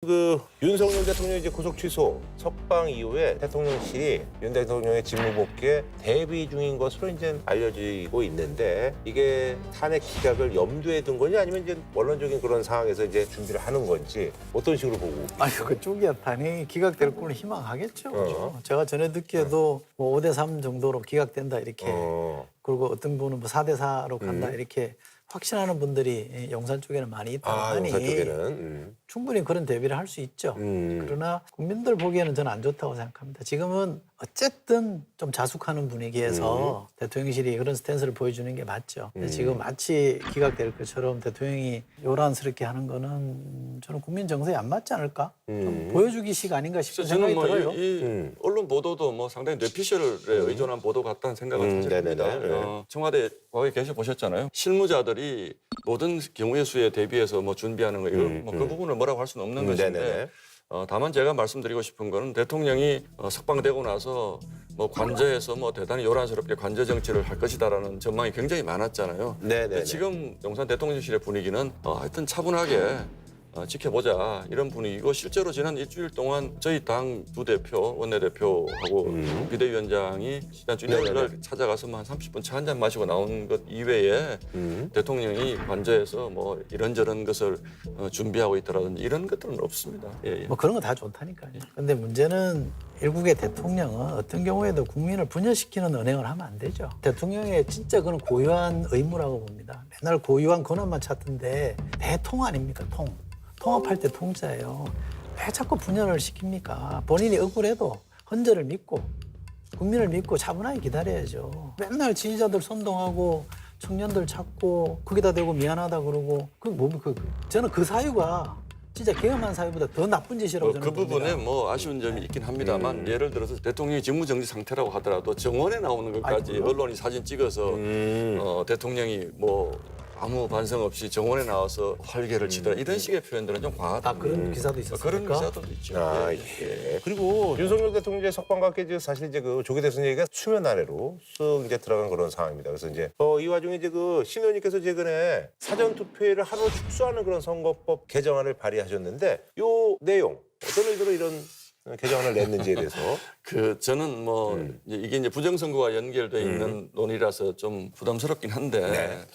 그 윤석열 대통령 이제 구속 취소 석방 이후에 대통령실이 윤 대통령의 직무 복귀에 대비 중인 것으로 이제 알려지고 있는데 이게 탄핵 기각을 염두에 둔 건지 아니면 이제 원론적인 그런 상황에서 이제 준비를 하는 건지 어떤 식으로 보고? 아니 그쪽이야 탄핵이 기각될 걸 희망하겠죠. 그죠? 제가 전에 듣기에도 뭐 5대3 정도로 기각된다 이렇게 그리고 어떤 분은 뭐 4대4로 간다 이렇게 확신하는 분들이 용산 쪽에는 많이 있다고 하니 용산 쪽에는 충분히 그런 대비를 할 수 있죠. 그러나 국민들 보기에는 저는 안 좋다고 생각합니다. 지금은 어쨌든 좀 자숙하는 분위기에서 대통령실이 그런 스탠스를 보여주는 게 맞죠. 근데 지금 마치 기각될 것처럼 대통령이 요란스럽게 하는 거는 저는 국민 정서에 안 맞지 않을까? 좀 보여주기 식 아닌가 싶은 생각이 들어요. 이 언론 보도도 뭐 상당히 뇌피셜에 의존한 보도 같다는 생각은 사실 듭니다. 청와대 거기 계셔 보셨잖아요. 실무자들이 모든 경우의 수에 대비해서 뭐 준비하는 거 이거 뭐 그 부분을 뭐라고 할 수는 없는 것인데 다만 제가 말씀드리고 싶은 거는 대통령이 석방되고 나서 뭐 관저에서 뭐 대단히 요란스럽게 관저 정치를 할 것이다라는 전망이 굉장히 많았잖아요. 근데 지금 용산 대통령실의 분위기는 하여튼 차분하게 지켜보자 이런 분위기고 실제로 지난 일주일 동안 저희 당 두 대표 원내대표하고 비대위원장이 지난 주일날 찾아가서 한 30분 차 한 잔 마시고 나온 것 이외에 대통령이 관저에서 뭐 이런저런 것을 준비하고 있다라든지 이런 것들은 없습니다. 뭐 그런 거 다 좋다니까요. 근데 문제는 일국의 대통령은 어떤 경우에도 국민을 분열시키는 언행을 하면 안 되죠. 대통령의 진짜 그건 고유한 의무라고 봅니다. 맨날 고유한 권한만 찾던데 대통 아닙니까? 통합할 때 통자예요. 왜 자꾸 분열을 시킵니까? 본인이 억울해도 헌재를 믿고 국민을 믿고 차분하게 기다려야죠. 맨날 지지자들 선동하고 청년들 찾고 거기다 대고 미안하다 그러고 저는 그 사유가 진짜 계엄한 사유보다 더 나쁜 짓이라고 저는 그 부분에 뭐 아쉬운 점이 있긴 합니다만 예를 들어서 대통령이 직무정지 상태라고 하더라도 정원에 나오는 것까지 언론이 사진 찍어서 대통령이 뭐 아무 반성 없이 정원에 나와서 활개를 치더라 이런 식의 표현들은 좀 과하다. 그런 기사도 있었습니까? 그런 기사도 있죠. 그리고 윤석열 대통령의 석방과 함께 이제 사실 이제 그 조계 대선 얘기가 수면 아래로 쓱 이제 들어간 그런 상황입니다. 그래서 이제 이 와중에 이제 그 신 의원님께서 최근에 사전 투표일을 하루 축소하는 그런 선거법 개정안을 발의하셨는데 요 내용 어떤 의도로 이런 개정안을 냈는지에 대해서 저는 뭐 이게 이제 부정선거와 연결돼 있는 논의라서 좀 부담스럽긴 한데.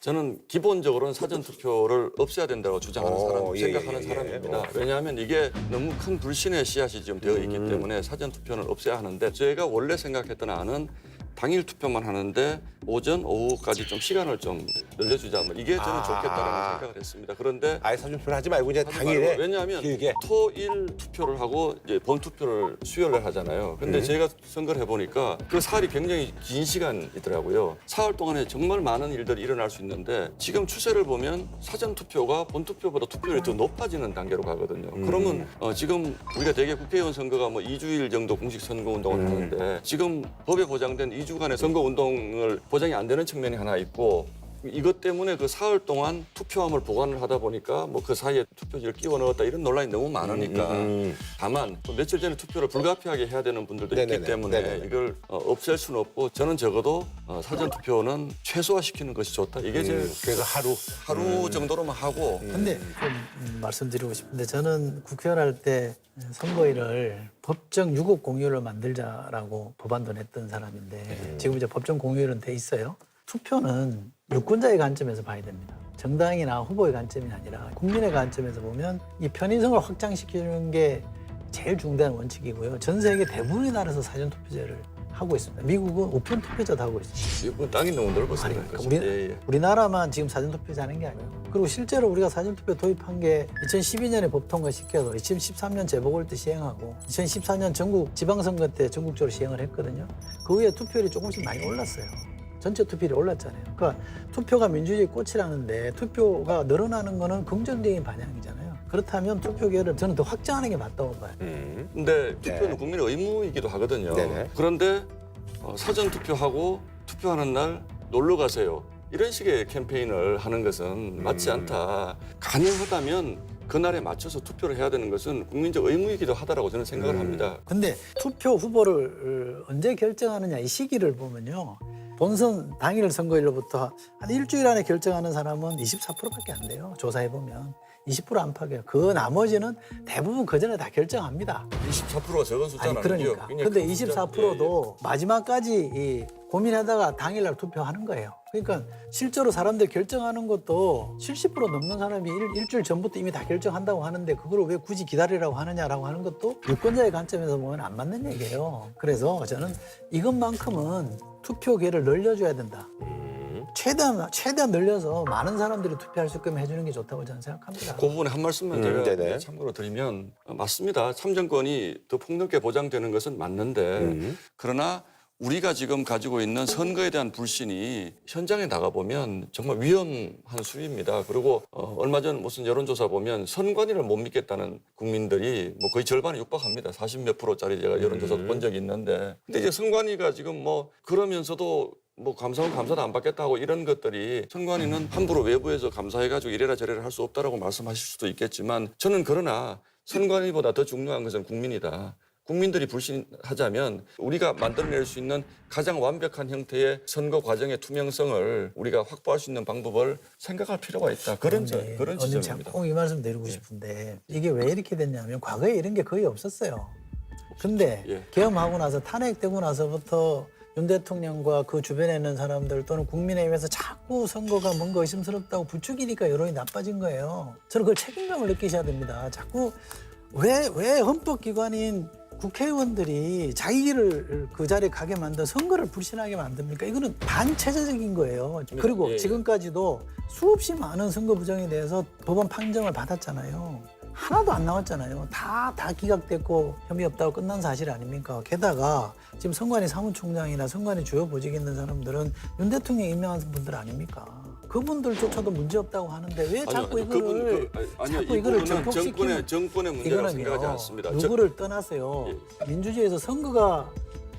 저는 기본적으로는 사전투표를 없애야 된다고 주장하는 생각하는 사람입니다. 왜냐하면 이게 너무 큰 불신의 씨앗이 지금 되어 있기 때문에 사전투표는 없애야 하는데 제가 원래 생각했던 안은 당일 투표만 하는데 오전, 오후까지 좀 시간을 좀 늘려주자. 뭐 이게 저는 좋겠다라는 생각을 했습니다. 그런데 아예 사전투표를 하지 말고 이제 당일에 왜냐하면 토일 투표를 하고 이제 본 투표를 수요일에 하잖아요. 근데 제가 선거를 해보니까 그 사흘이 굉장히 긴 시간이더라고요. 사흘 동안에 정말 많은 일들이 일어날 수 있는데 지금 추세를 보면 사전 투표가 본 투표보다 투표율이 더 높아지는 단계로 가거든요. 그러면 지금 우리가 대개 국회의원 선거가 뭐 2주일 정도 공식 선거 운동을 하는데 지금 법에 보장된 2주간의 선거 운동을 보장이 안 되는 측면이 하나 있고 이것 때문에 그 사흘 동안 투표함을 보관을 하다 보니까 뭐 그 사이에 투표지를 끼워 넣었다 이런 논란이 너무 많으니까 다만 또 며칠 전에 투표를 불가피하게 해야 되는 분들도 있기 때문에 이걸 없앨 수는 없고 저는 적어도 사전 투표는 최소화시키는 것이 좋다. 이게 제 그래서 하루 정도로만 하고. 근데 좀 말씀드리고 싶은데 저는 국회의원 할 때 선거일을 법정 유급 공휴일로 만들자라고 법안도 냈던 사람인데 지금 이제 법정 공휴일은 돼 있어요. 투표는 유권자의 관점에서 봐야 됩니다. 정당이나 후보의 관점이 아니라 국민의 관점에서 보면 이 편의성을 확장시키는 게 제일 중대한 원칙이고요. 전 세계 대부분의 나라에서 사전투표제를 하고 있습니다. 미국은 우편 투표제도 하고 있습니다. 미국은 땅이 너무 넓어서 그런 거죠. 우리나라만 지금 사전투표제 하는 게 아니에요. 그리고 실제로 우리가 사전투표 도입한 게 2012년에 법 통과시켜서 2013년 재보궐 때 시행하고 2014년 전국 지방선거 때 전국적으로 시행을 했거든요. 그 후에 투표율이 조금씩 많이 올랐어요. 전체 투표율이 올랐잖아요. 그러니까 투표가 민주주의 꽃이라는데 투표가 늘어나는 거는 긍정적인 반향이잖아요. 그렇다면 투표 기회를 저는 더 확장하는 게 맞다고 봐요. 근데 투표는 국민의 의무이기도 하거든요. 그런데 사전 투표하고 투표하는 날 놀러 가세요. 이런 식의 캠페인을 하는 것은 맞지 않다. 가능하다면 그날에 맞춰서 투표를 해야 되는 것은 국민적 의무이기도 하다라고 저는 생각을 합니다. 근데 투표 후보를 언제 결정하느냐 이 시기를 보면요. 본선 당일 선거일로부터 한 일주일 안에 결정하는 사람은 24%밖에 안 돼요. 조사해보면. 20% 안팎이에요. 그 나머지는 대부분 그 전에 다 결정합니다. 24%가 적은 숫자는 아니 그러니까. 근데 24%도 마지막까지 이 고민하다가 당일날 투표하는 거예요. 그러니까 실제로 사람들 결정하는 것도 70% 넘는 사람이 일주일 전부터 이미 다 결정한다고 하는데 그걸 왜 굳이 기다리라고 하느냐라고 하는 것도 유권자의 관점에서 보면 안 맞는 얘기예요. 그래서 저는 이것만큼은 투표계를 늘려줘야 된다. 최대한 늘려서 많은 사람들이 투표할 수 있게끔 해주는 게 좋다고 저는 생각합니다. 그 부분에 한 말씀만 제가 네네. 참고로 드리면 맞습니다. 참정권이 더 폭넓게 보장되는 것은 맞는데 그러나 우리가 지금 가지고 있는 선거에 대한 불신이 현장에 나가보면 정말 위험한 수위입니다. 그리고 얼마 전 무슨 여론조사 보면 선관위를 못 믿겠다는 국민들이 뭐 거의 절반에 육박합니다. 40몇 %짜리 제가 여론조사도 본 적이 있는데 근데 이제 선관위가 지금 뭐 그러면서도 뭐 감사원 감사도 안 받겠다고 이런 것들이 선관위는 함부로 외부에서 감사해가지고 이래라 저래라 할 수 없다라고 말씀하실 수도 있겠지만 저는 그러나 선관위보다 더 중요한 것은 국민이다. 국민들이 불신하자면 우리가 만들어낼 수 있는 가장 완벽한 형태의 선거 과정의 투명성을 우리가 확보할 수 있는 방법을 생각할 필요가 있다. 그런 지점입니다. 꼭 이 말씀 드리고 싶은데 이게 왜 이렇게 됐냐면 과거에 이런 게 거의 없었어요. 근데 예. 계엄하고 나서 탄핵되고 나서부터 윤 대통령과 그 주변에 있는 사람들 또는 국민의힘에서 자꾸 선거가 뭔가 의심스럽다고 부추기니까 여론이 나빠진 거예요. 저는 그걸 책임감을 느끼셔야 됩니다. 자꾸 왜 헌법기관인 국회의원들이 자기를 그 자리에 가게 만든 선거를 불신하게 만듭니까? 이거는 반체제적인 거예요. 그리고 예. 지금까지도 수없이 많은 선거 부정에 대해서 법원 판정을 받았잖아요. 하나도 안 나왔잖아요. 다 기각됐고 혐의 없다고 끝난 사실 아닙니까? 게다가 지금 선관위 사무총장이나 선관위 주요 보직에 있는 사람들은 윤 대통령 임명한 분들 아닙니까? 그분들조차도 문제 없다고 하는데 왜 자꾸 이거를 자꾸 이거를 전폭시키는 정권의 문제라고 생각하지 않습니다. 누구를 떠나서요. 예. 민주주의에서 선거가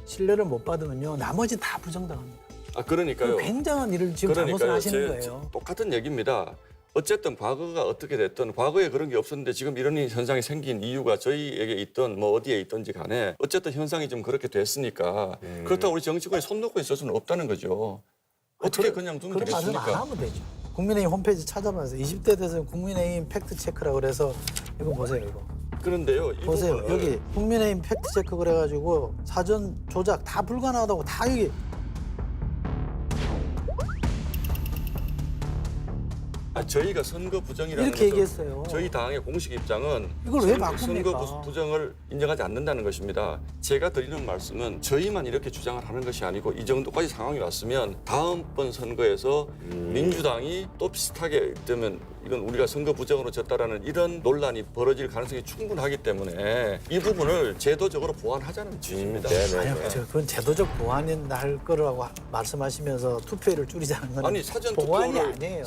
신뢰를 못 받으면요. 나머지 다 부정당합니다. 그러니까요. 굉장한 일을 지금 잘못을 하시는 거예요. 똑같은 얘기입니다. 어쨌든 과거가 어떻게 됐든 과거에 그런 게 없었는데 지금 이런 현상이 생긴 이유가 저희에게 있던 뭐 어디에 있든지 간에 어쨌든 현상이 좀 그렇게 됐으니까 그렇다고 우리 정치권이 손 놓고 있을 수는 없다는 거죠. 어떻게 그냥 두면 그런 말씀 되겠습니까? 안 하면 되죠. 국민의힘 홈페이지 찾아봐서 20대 대선 국민의힘 팩트체크라고 그래서 이거 보세요. 이거. 그런데요. 이 보세요. 부분을 여기 국민의힘 팩트체크 그래가지고 사전 조작 다 불가능하다고 다 여기 저희가 선거 부정이라는 이렇게 것은 얘기했어요. 저희 당의 공식 입장은 이걸 왜 바꿉니까? 선거 부정을 인정하지 않는다는 것입니다. 제가 드리는 말씀은 저희만 이렇게 주장을 하는 것이 아니고 이 정도까지 상황이 왔으면 다음번 선거에서 민주당이 또 비슷하게 되면 이건 우리가 선거 부정으로 졌다라는 이런 논란이 벌어질 가능성이 충분하기 때문에 이 부분을 제도적으로 보완하자는 취지입니다. 아니요, 그건 제도적 보완이 날 거라고 말씀하시면서 투표율을 줄이자는 건 아니 사전 보완이 투표를 아니에요.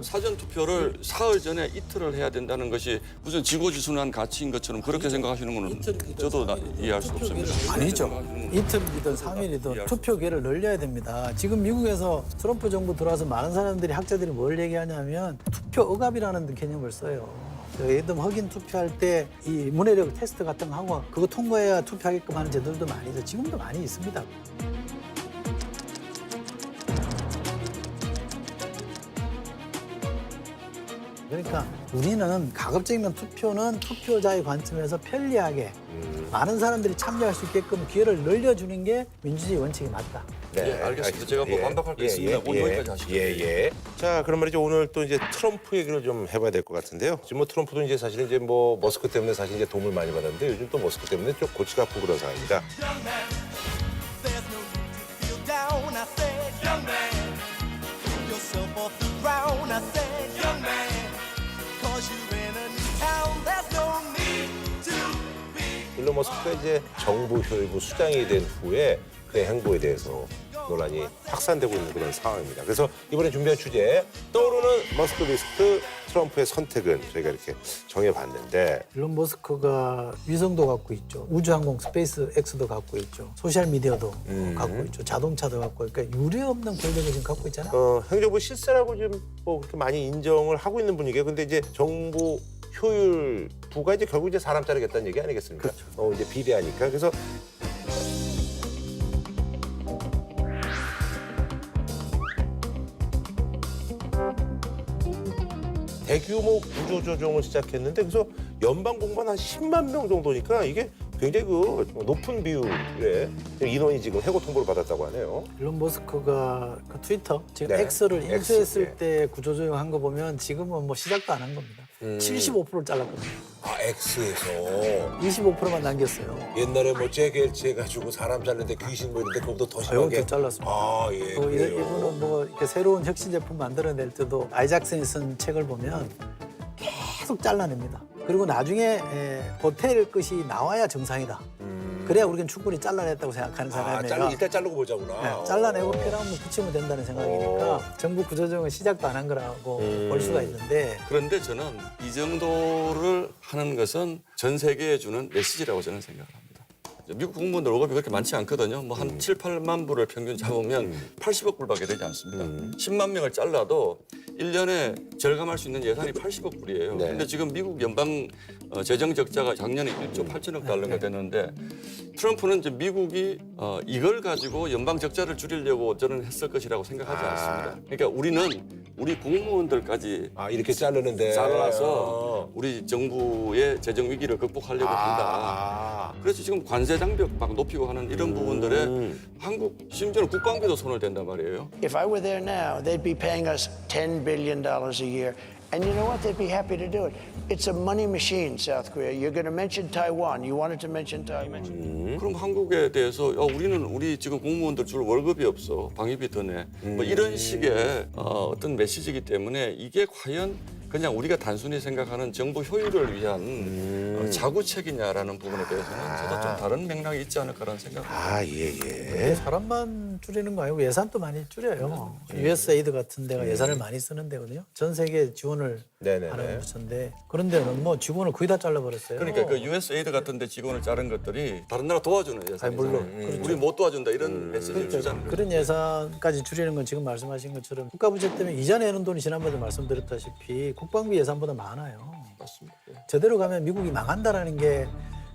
사전 투표를 사흘 전에 이틀을 해야 된다는 것이 무슨 지고지순한 가치인 것처럼 그렇게 생각하시는 거는 저도 이해할 수 없습니다. 아니죠. 이틀이든 3일이든 투표계를 늘려야 됩니다. 지금 미국에서 트럼프 정부 들어와서 많은 사람들이 학자들이 뭘 얘기하냐면 투표 억압이라는 개념을 써요. 예를 들면 확인 투표할 때 이 문해력 테스트 같은 거 하고 그거 통과해야 투표하게끔 하는 제도들도 많이 있어요. 지금도 많이 있습니다. 그러니까 우리는 가급적이면 투표는 투표자의 관점에서 편리하게 많은 사람들이 참여할 수 있게끔 기회를 늘려주는 게 민주주의 원칙이 맞다. 네, 알겠습니다. 제가 뭐 반박할 게 있습니다. 오늘 여기까지 하시죠. 자, 그럼 말이죠. 오늘 또 이제 트럼프 얘기를 좀 해봐야 될 것 같은데요. 지금 뭐 트럼프도 이제 사실은 이제 뭐 머스크 때문에 사실 이제 도움을 많이 받았는데 요즘 또 머스크 때문에 좀 골치가 아픈 그런 상황입니다. There's no need to feel down. I said, young man, pick yourself off the ground. I said, young man, 'cause you're in a new town. There's no need to be. 일론 머스크가 이제 정부 효율부 수장이 된 후에 그의 행보에 대해서 논란이 확산되고 있는 그런 상황입니다. 그래서 이번에 준비한 주제 떠오르는 머스크 리스트 트럼프의 선택은 저희가 이렇게 정해봤는데 일론 머스크가 위성도 갖고 있죠. 우주항공 스페이스 X도 갖고 있죠. 소셜미디어도 갖고 있죠. 자동차도 갖고 있고 그러니까 유례없는 권력을 지금 갖고 있잖아요. 행정부 실세라고 지금 뭐 그렇게 많이 인정을 하고 있는 분위기예요. 근데 이제 정부 효율부가 이제 결국 이제 사람 자르겠다는 얘기 아니겠습니까? 그렇죠. 이제 비례하니까. 그래서 대규모 구조 조정을 시작했는데 그래서 연방 공무원 한 10만 명 정도니까 이게 굉장히 그 높은 비율의 인원이 지금 해고 통보를 받았다고 하네요. 일론 머스크가 그 트위터 지금 네. X를 X, 인수했을 네. 때 구조조정한 거 보면 지금은 뭐 시작도 안 한 겁니다. 75%를 잘랐거든요. 아 X에서 25%만 남겼어요. 옛날에 뭐 재결치 해가지고 사람 자르는데 귀신 뭐 이런데 그거보다 더 심하게. 이것도 잘랐습니다. 아 예. 그래요. 이분은 뭐 이렇게 새로운 혁신 제품 만들어낼 때도 아이작슨이 쓴 책을 보면 계속 잘라냅니다. 그리고 나중에 보탤 것이 나와야 정상이다. 그래야 우리는 충분히 잘라냈다고 생각하는 사람이에요. 일단 자르고 보자구나. 네, 잘라내고 필요하면 붙이면 된다는 생각이니까 정부 구조조정은 시작도 안 한 거라고 볼 수가 있는데 그런데 저는 이 정도를 하는 것은 전 세계에 주는 메시지라고 저는 생각을 합니다. 미국 공무원들 월급이 그렇게 많지 않거든요. 뭐 한 7, 8만 불을 평균 잡으면 80억 불밖에 되지 않습니다. 10만 명을 잘라도 1년에 절감할 수 있는 예산이 80억 불이에요. 네. 근데 지금 미국 연방 재정 적자가 작년에 1조 8천억 달러가 됐는데 트럼프는 이제 미국이 이걸 가지고 연방 적자를 줄이려고 저는 했을 것이라고 생각하지 않습니다. 그러니까 우리는 우리 공무원들까지 이렇게 자르는데 잘라서 우리 정부의 재정 위기를 극복하려고 한다. 그래서 지금 관세 장벽 막 높이고 하는 이런 부분들에 한국 심지어는 국방비도 손을 댄단 말이에요. If I were there now, they'd be paying us $10 billion a year. And you know what? They'd be happy to do it. It's a money machine, South Korea. You're going to mention Taiwan. You wanted to mention Taiwan. 그럼 한국에 대해서 우리는 우리 지금 공무원들 줄 월급이 없어. 방위비 더 내. 뭐 이런 식의 어떤 메시지이기 때문에 이게 과연 그냥 우리가 단순히 생각하는 정부 효율을 위한 자구책이냐라는 부분에 대해서는 저도 좀 다른 맥락이 있지 않을까라는 생각을 예. 사람만 줄이는 거 아니고 예산도 많이 줄여요. USAID 같은 데가 예산을 많이 쓰는 데거든요. 전 세계 지원을 네네네. 하는 부처인데 그런 데는 뭐 직원을 거의 다 잘라버렸어요. 그러니까 그 USAID 같은 데 직원을 자른 것들이 다른 나라 도와주는 예산이잖아요. 물론. 우리 못 도와준다 이런 메시지를 주자는 거죠. 그런 예산까지 줄이는 건 지금 말씀하신 것처럼 국가부채 때문에 이자 내는 돈이 지난번에 말씀드렸다시피 국방비 예산보다 많아요. 맞습니다. 저대로 가면 미국이 망한다라는 게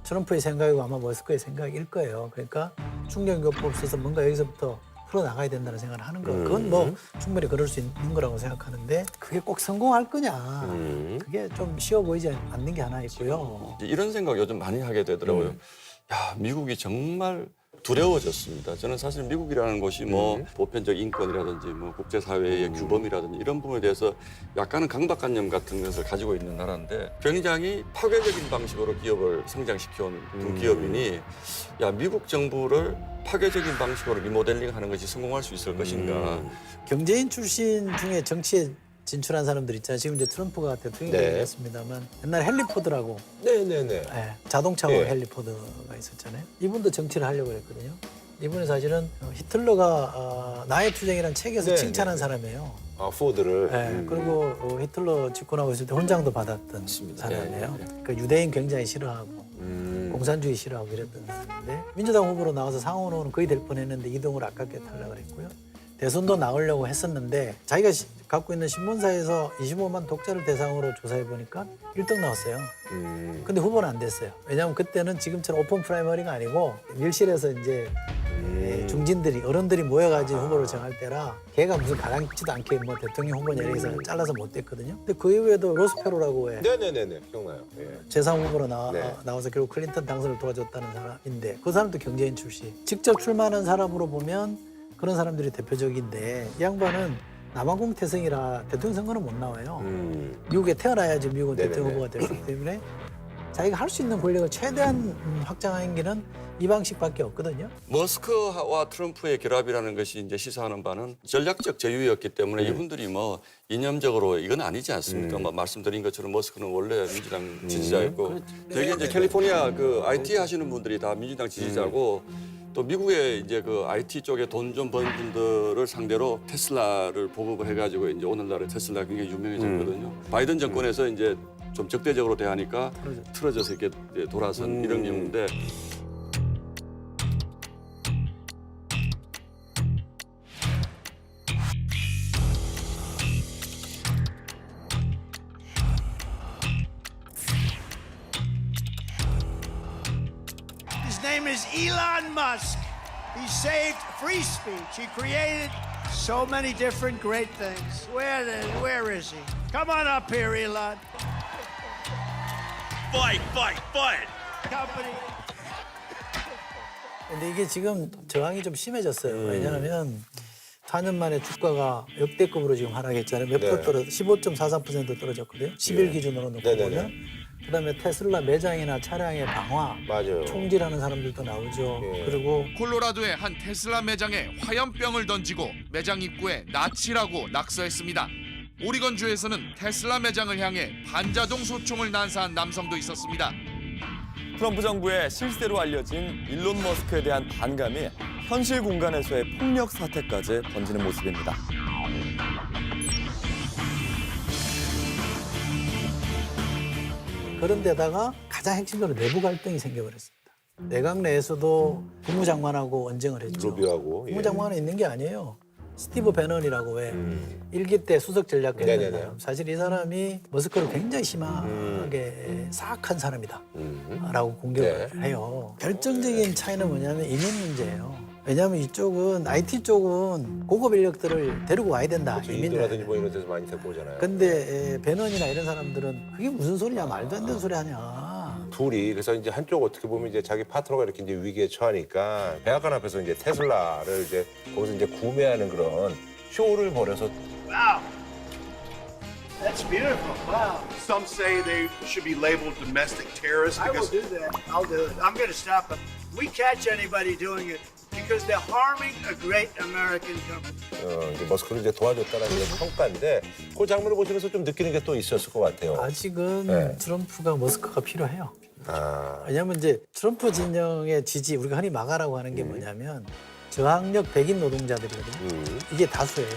트럼프의 생각이고 아마 머스크의 생각일 거예요. 그러니까 충격요법 없어서 뭔가 여기서부터 풀어나가야 된다는 생각을 하는 거. 그건 뭐 충분히 그럴 수 있는 거라고 생각하는데 그게 꼭 성공할 거냐. 그게 좀 쉬워 보이지 않는 게 하나 있고요. 이런 생각 요즘 많이 하게 되더라고요. 야, 미국이 정말 두려워졌습니다. 저는 사실 미국이라는 곳이 뭐 보편적 인권이라든지 뭐 국제사회의 규범이라든지 이런 부분에 대해서 약간은 강박관념 같은 것을 가지고 있는 나라인데 굉장히 파괴적인 방식으로 기업을 성장시켜온 두 기업이니 야, 미국 정부를 파괴적인 방식으로 리모델링하는 것이 성공할 수 있을 것인가. 경제인 출신 중에 정치에 진출한 사람들 있잖아요. 지금 이제 트럼프가 대통령이 네. 됐습니다만 옛날 헨리 포드라고 네네네. 자동차고 네. 헨리 포드가 있었잖아요. 이분도 정치를 하려고 했거든요. 이분은 사실은 히틀러가 나의 투쟁이라는 책에서 네, 칭찬한 네. 사람이에요. 포드를. 그리고 훈틀러 집권하고 있을 때 훈장도 받았던 사람이에요. 그 유대인 굉장히 싫어하고 공산주의 싫어하고 이랬던 사람인데 민주당 후보로 나와서 상원 의원은 거의 될 뻔했는데 이동을 아깝게 탈락을 했고요. 대선도 나오려고 했었는데 자기가 갖고 있는 신문사에서 25만 독자를 대상으로 조사해 보니까 1등 나왔어요. 근데 후보는 안 됐어요. 왜냐하면 그때는 지금처럼 오픈 프라이머리가 아니고 밀실에서 이제 중진들이 어른들이 모여가지고 후보를 정할 때라 걔가 무슨 가랑치도 않게 뭐 대통령 후보냐 이래서 잘라서 못 됐거든요. 근데 그 이후에도 로스페로라고 해. 네네네네. 기억나요. 예. 제3 후보로 네. 나와서 결국 클린턴 당선을 도와줬다는 사람인데 그 사람도 경제인 출신. 직접 출마하는 사람으로 보면 그런 사람들이 대표적인데 이 양반은 남아공 태생이라 대통령 선거는 못 나와요. 미국에 태어나야지 미국은 대통령 네네네. 후보가 되기 때문에 자기가 할 수 있는 권력을 최대한 확장하는 길은 이 방식밖에 없거든요. 머스크와 트럼프의 결합이라는 것이 이제 시사하는 바는 전략적 제휴였기 때문에 이분들이 뭐 이념적으로 이건 아니지 않습니까? 뭐 말씀드린 것처럼 머스크는 원래 민주당 지지자였고 되게 이제 캘리포니아 그 IT 하시는 분들이 다 민주당 지지자고 또 미국의 이제 그 IT 쪽에 돈 좀 번 분들을 상대로 테슬라를 보급을 해가지고 이제 오늘날의 테슬라가 굉장히 유명해졌거든요. 바이든 정권에서 이제 좀 적대적으로 대하니까 틀어져서 이렇게 돌아선 이런 경우인데. His name is Elon Musk. He saved free speech. He created so many different great things. Where is he? Come on up here, Elon. Fight, fight, fight. Company. 근데 이게 지금 저항이 좀 심해졌어요. 왜냐하면 4년 만에 주가가 역대급으로 지금 하락했잖아요. 몇 프로 떨어져? 15.43% 떨어졌거든요. 10일 기준으로 놓고 네네네. 보면. 그다음에 테슬라 매장이나 차량의 방화, 맞아요. 총질하는 사람들도 나오죠. 예. 그리고 콜로라도의 한 테슬라 매장에 화염병을 던지고 매장 입구에 나치라고 낙서했습니다. 오리건주에서는 테슬라 매장을 향해 반자동 소총을 난사한 남성도 있었습니다. 트럼프 정부의 실세로 알려진 일론 머스크에 대한 반감이 현실 공간에서의 폭력 사태까지 번지는 모습입니다. 그런데다가 가장 핵심적으로 내부 갈등이 생겨버렸습니다. 내각 내에서도 국무장관하고 언쟁을 했죠. 루비오하고, 예. 국무장관은 있는 게 아니에요. 스티브 배넌이라고 왜 일기 때 수석 전략가 네네네. 했던 사람. 사실 이 사람이 머스크를 굉장히 심하게 사악한 사람이다 라고 공격을 네. 해요. 결정적인 차이는 뭐냐면 이민 문제예요. 왜냐하면 이쪽은 IT 쪽은 고급 인력들을 데리고 와야 된다. 그렇죠. 인도라든지 뭐 이런 데서 많이 데리고 오잖아요. 근데 배넌이나 이런 사람들은 그게 무슨 소리냐, 말도 안 되는 소리 하냐. 둘이 그래서 이제 한쪽 어떻게 보면 이제 자기 파트너가 이렇게 이제 위기에 처하니까 백악관 앞에서 이제 테슬라를 이제 거기서 이제 구매하는 그런 쇼를 벌여서 Wow. That's beautiful. Wow. Some say they should be labeled domestic terrorists I will because do that. I'll do it. I'm going to stop them. We catch anybody doing it because they're harming a great American company. 이제 머스크를 이제 도와줬다는 이제 평가인데 그 장면을 보시면서 좀 느끼는 게 또 있었을 것 같아요. 아직은 네. 트럼프가 머스크가 필요해요. 아, 왜냐하면 이제 트럼프 진영의 지지, 우리가 흔히 마가라고 하는 게 뭐냐면 저항력 백인 노동자들이거든요. 이게 다수예요.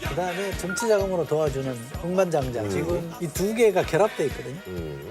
그다음에 정치 자금으로 도와주는 억만장자. 지금 이 두 개가 결합돼 있거든요.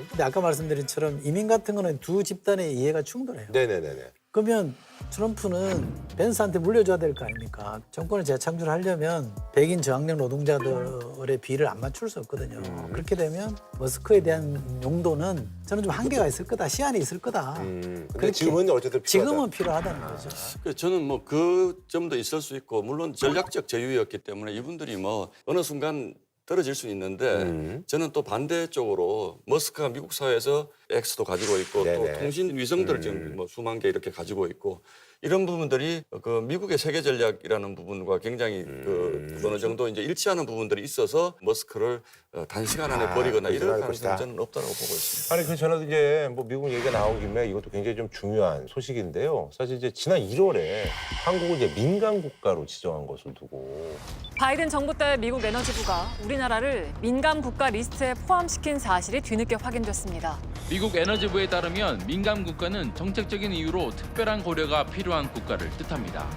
근데 아까 말씀드린 처럼 이민 같은 거는 두 집단의 이해가 충돌해요. 네네네네. 그러면 트럼프는 벤스한테 물려줘야 될 거 아닙니까? 정권을 재창출하려면 백인 저항력 노동자들의 비를 안 맞출 수 없거든요. 그렇게 되면 머스크에 대한 용도는 저는 좀 한계가 있을 거다, 시한이 있을 거다. 근데 그렇게 지금은 어쨌든 필요하다. 지금은 필요하다는 거죠. 그래서 저는 뭐 그 점도 있을 수 있고 물론 전략적 제휴였기 때문에 이분들이 뭐 어느 순간 떨어질 수 있는데 저는 또 반대쪽으로 머스크가 미국 사회에서 X도 가지고 있고 네네. 또 통신 위성들을 지금 뭐 수만 개 이렇게 가지고 있고 이런 부분들이 그 미국의 세계 전략이라는 부분과 굉장히 그 어느 정도 이제 일치하는 부분들이 있어서 머스크를 단시간 안에 버리거나 이럴 그럴 가능성은 것이다. 저는 없다고 보고 있습니다. 아니 그 전에도 이제 뭐 미국 얘기가 나온 김에 이것도 굉장히 좀 중요한 소식인데요. 사실 이제 지난 1월에 한국을 이제 민간 국가로 지정한 것을 두고 바이든 정부 때 미국 에너지부가 우리나라를 민간 국가 리스트에 포함시킨 사실이 뒤늦게 확인됐습니다. 미국 에너지부에 따르면 민간 국가는 정책적인 이유로 특별한 고려가 필요한 국가를 뜻합니다.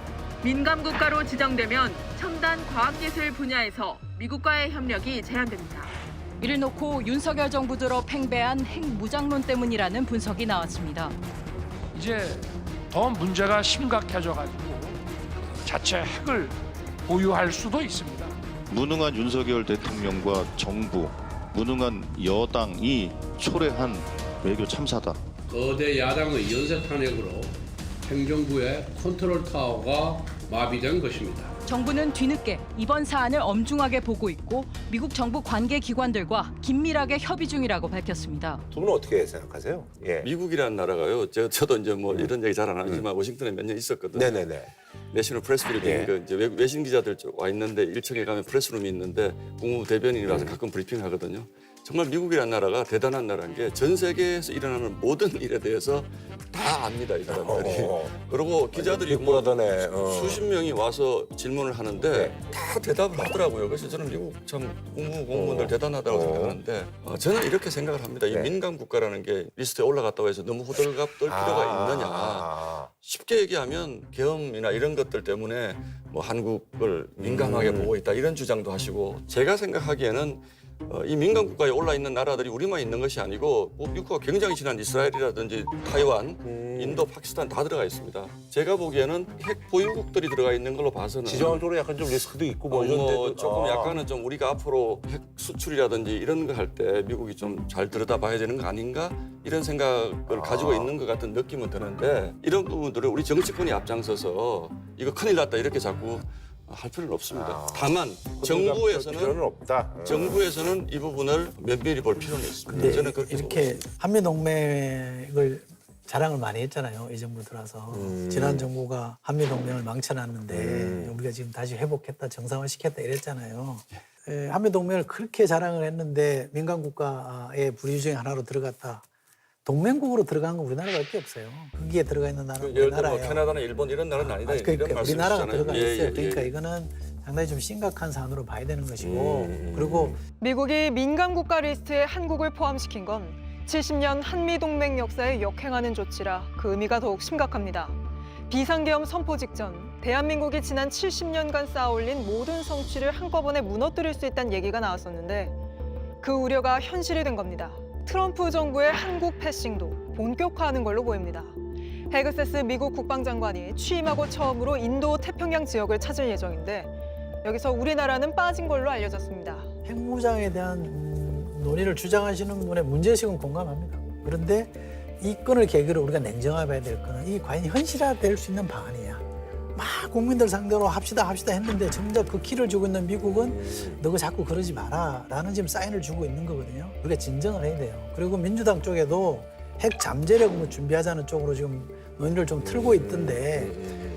민간 국가로 지정되면 첨단 과학기술 분야에서 미국과의 협력이 제한됩니다. 이를 놓고 윤석열 정부 들어 팽배한 핵 무장론 때문이라는 분석이 나왔습니다. 이제 더 문제가 심각해져가지고 자체 핵을 보유할 수도 있습니다. 무능한 윤석열 대통령과 정부, 무능한 여당이 초래한 외교 참사다. 거대 야당의 연쇄 탄핵으로 행정부의 컨트롤 타워가 마비된 것입니다. 정부는 뒤늦게 이번 사안을 엄중하게 보고 있고 미국 정부 관계 기관들과 긴밀하게 협의 중이라고 밝혔습니다. 두 분은 어떻게 생각하세요? 예. 미국이라는 나라가요. 저도 이제 뭐 이런 얘기 잘 안 하지만 워싱턴에 몇 년 있었거든요. 네네네. 내셔널 프레스 브리핑 예. 그 이제 외신 기자들 와 있는데 1층에 가면 프레스룸이 있는데 국무부 대변인이라서 가끔 브리핑 하거든요. 정말 미국이라는 나라가 대단한 나라인 게 전 세계에서 일어나는 모든 일에 대해서 다 압니다, 이 사람들이. 그리고 기자들이 뭐 빅브라더네. 수십 명이 와서 질문을 하는데 네. 다 대답을 하더라고요. 그래서 저는 미국 참 공무원들 대단하다고 생각하는데 저는 이렇게 생각을 합니다. 이 네. 민간 국가라는 게 리스트에 올라갔다고 해서 너무 호들갑 떨 필요가 있느냐. 쉽게 얘기하면 계엄이나 이런 것들 때문에 뭐 한국을 민감하게 보고 있다 이런 주장도 하시고 제가 생각하기에는 이 민간 국가에 올라 있는 나라들이 우리만 있는 것이 아니고 뭐 미국과 굉장히 친한 이스라엘이라든지 타이완, 인도, 파키스탄 다 들어가 있습니다. 제가 보기에는 핵 보유국들이 들어가 있는 걸로 봐서는 지정학적으로 약간 좀 리스크도 있고 뭐 이런 데도 조금 약간은 좀 우리가 앞으로 핵 수출이라든지 이런 거 할 때 미국이 좀 잘 들여다봐야 되는 거 아닌가 이런 생각을 가지고 있는 것 같은 느낌은 드는데 이런 부분들을 우리 정치권이 앞장서서 이거 큰일 났다 이렇게 자꾸 할 필요는 없습니다. 다만 정부에서는 필요는 없다. 정부에서는 이 부분을 면밀히 볼 필요는 있습니다. 근데 저는 그렇게 이렇게 한미동맹을 자랑을 많이 했잖아요. 이 정부 들어서. 지난 정부가 한미동맹을 망쳐놨는데 우리가 지금 다시 회복했다, 정상화시켰다 이랬잖아요. 한미동맹을 그렇게 자랑을 했는데 민간국가의 부류 중에 하나로 들어갔다. 동맹국으로 들어간 건 우리나라밖에 없어요. 거기에 들어가 있는 나라는 예를 들어 뭐 우리나라예요. 캐나다나 일본 이런 나라는 아니다. 그러니까 이런 우리나라가 말씀이시잖아요. 들어가 있어요. 예, 예, 그러니까 예. 이거는 상당히 좀 심각한 사안으로 봐야 되는 것이고 그리고 미국이 민감 국가 리스트에 한국을 포함시킨 건 70년 한미동맹 역사에 역행하는 조치라 그 의미가 더욱 심각합니다. 비상계엄 선포 직전 대한민국이 지난 70년간 쌓아올린 모든 성취를 한꺼번에 무너뜨릴 수 있다는 얘기가 나왔었는데 그 우려가 현실이 된 겁니다. 트럼프 정부의 한국 패싱도 본격화하는 걸로 보입니다. 헤그세스 미국 국방장관이 취임하고 처음으로 인도 태평양 지역을 찾을 예정인데 여기서 우리나라는 빠진 걸로 알려졌습니다. 핵무장에 대한 논의를 주장하시는 분의 문제의식은 공감합니다. 그런데 이 건을 계기로 우리가 냉정해봐야 될 거는 이게 과연 현실화될 수 있는 방안이냐. 막 국민들 상대로 합시다 했는데 정작 그 키를 주고 있는 미국은 너가 자꾸 그러지 마라 라는 지금 사인을 주고 있는 거거든요. 우리가 진정을 해야 돼요. 그리고 민주당 쪽에도 핵 잠재력 준비하자는 쪽으로 지금 논의를 좀 틀고 있던데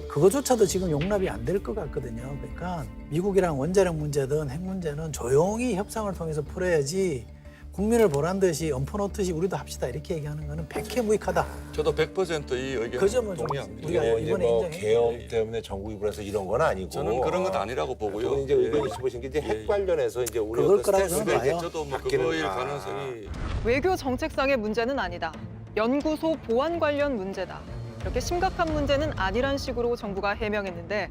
그거조차도 지금 용납이 안 될 것 같거든요. 그러니까 미국이랑 원자력 문제든 핵 문제는 조용히 협상을 통해서 풀어야지 국민을 보란 듯이 엎어놓듯이 우리도 합시다 이렇게 얘기하는 거는 백해무익하다. 저도 100% 이 의견에 그 점은 좀 동의합니다. 우리가 이제 이번에 뭐 인정해. 계엄 때문에 전국이불 해서 이런 건 아니고 저는 그런 건 아니라고 보고요. 저는 이제 의견이 있으신 게 이제 핵 관련해서 이제 우리 그걸 어떤 거라고 스탠스가 저는 이제 봐요. 저도 뭐 바뀌는 그거일 가능성이 외교 정책상의 문제는 아니다. 연구소 보안 관련 문제다. 이렇게 심각한 문제는 아니란 식으로 정부가 해명했는데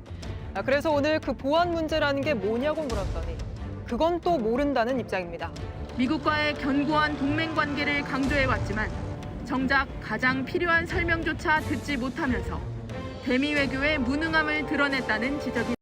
그래서 오늘 그 보안 문제라는 게 뭐냐고 물었더니 그건 또 모른다는 입장입니다. 미국과의 견고한 동맹 관계를 강조해왔지만 정작 가장 필요한 설명조차 듣지 못하면서 대미 외교의 무능함을 드러냈다는 지적이